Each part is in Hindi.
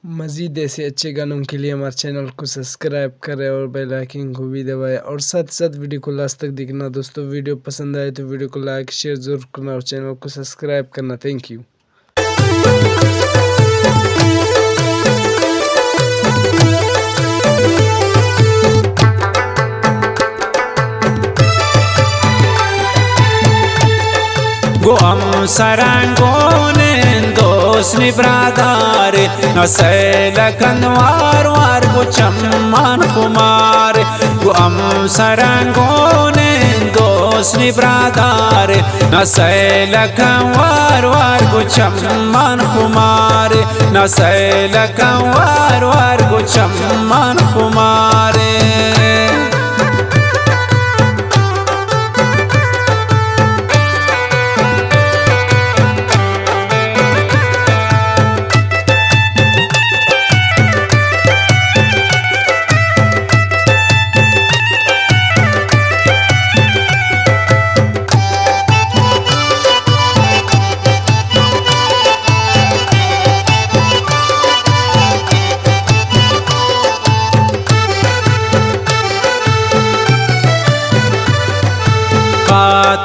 मज़ीद ऐसे अच्छे गानों के लिए हमारे चैनल को सब्सक्राइब करें और बेल आइकन को भी दबाएं और साथ साथ वीडियो को लास्ट तक देखना। दोस्तों वीडियो पसंद आए तो वीडियो को लाइक शेयर ज़रूर करना और चैनल को सब्सक्राइब करना। Thank you. Guam sarangone dos ni bradar nasela kanwar war guchamman kumar Guam sarangone dos ni bradar nasela kanwar war guchamman kumar nasela kanwar war guchamman kumar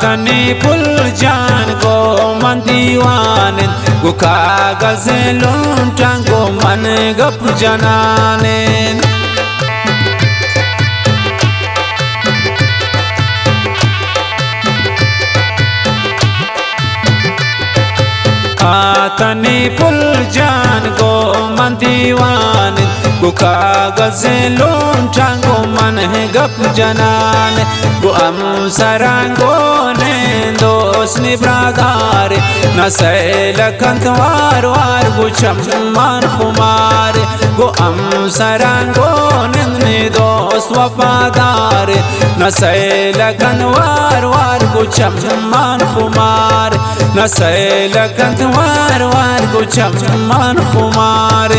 तने पुल जान गो मन दीवान गो कागज लूंटा गो मन गप जनाने तने पुल जान गो मन दीवान गो कागज लूंटा गो मन गप जनाने गो सरंगो ने दोस नि ब्रादार नसैल कंतवार वार गुचम्मान कुमार गो सरंगो ने दोस्त वफादार नसैल कंतवार वार गुचम्मान कुमार नसैल कंतवार वार गुचम्मान कुमार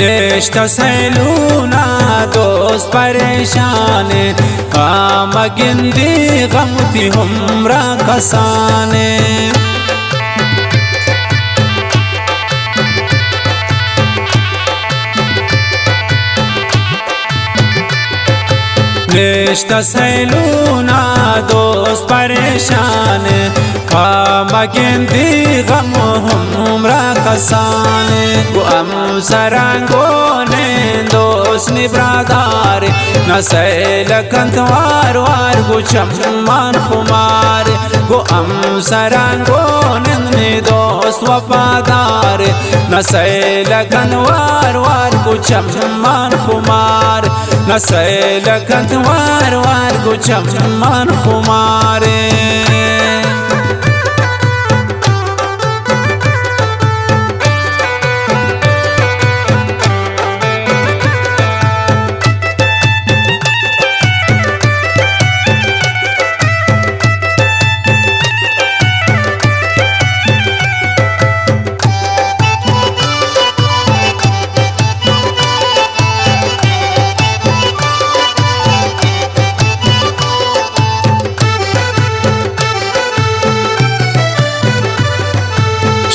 नेश्ता सैलूना दोस्त परेशान काम गिंदी गमती हमरा कसाने नेश्ता सैलूना दोस्त परेशान काम गिंदी गम हमरा कसाने गो सरंगो ने दोस नि ब्रादार नसैल कंतवार वार गुचम्मान कुमार गो सरंगो ने दोस्त वफादार नसैल कंतवार वार गुचम्मान कुमार नसैल कंतवार वार गुचम्मान कुमार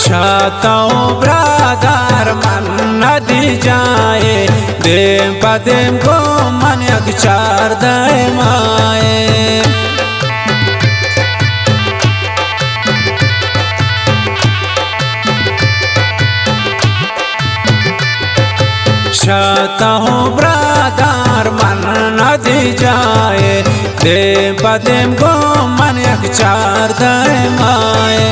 शाताओ ब्रादार मन नदी जाए देम पदेम को मन अगचार दाए माए शाताओ ब्रादार मन नदी जाए देम पदेम को मन अगचार दाए माए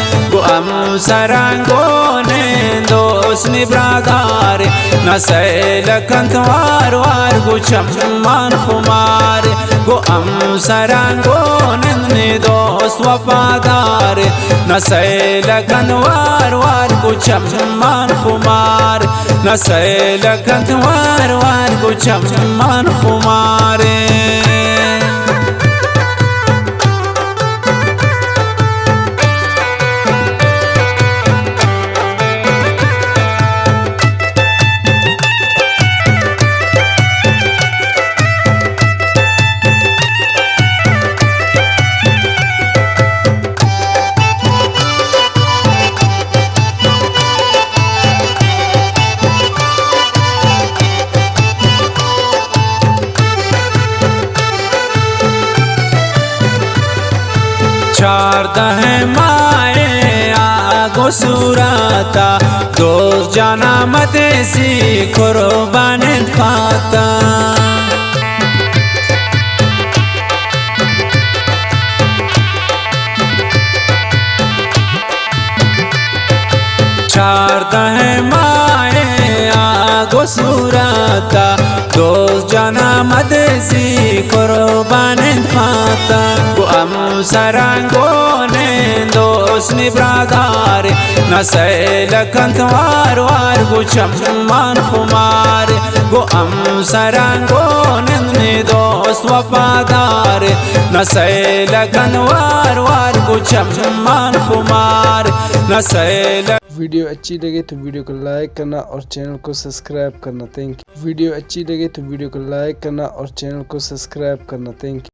सरंगो ने दोस नि ब्रादार न सैलकंत वार वार गो चम्मान कुमार गो अमसरांगो नंदने दोस्त वफादार न सैलकंत वार वार गो चम्मान कुमार न सैलकंत वार वार गो चम्मान कुमार चार दहे माए आगो सुराता दोस्त जाना मते सी कुर्बान पाता चार दहे माए आगो सुराता दोस्त जाना मते सी कुर्बान पाता अमसरांगो ने दोस्त ने ब्रादार न सैलकंत वार वार गो चम्मान कुमार गो अमसरांगो ने दोस्त वफादार न सैलकंत वार वार गो चम्मान कुमार न सैल। वीडियो अच्छी लगे तो वीडियो को लाइक करना और चैनल को सब्सक्राइब करना। Thank you. वीडियो अच्छी लगे तो वीडियो को लाइक करना और चैनल को सब्सक्राइब करना। Thank you.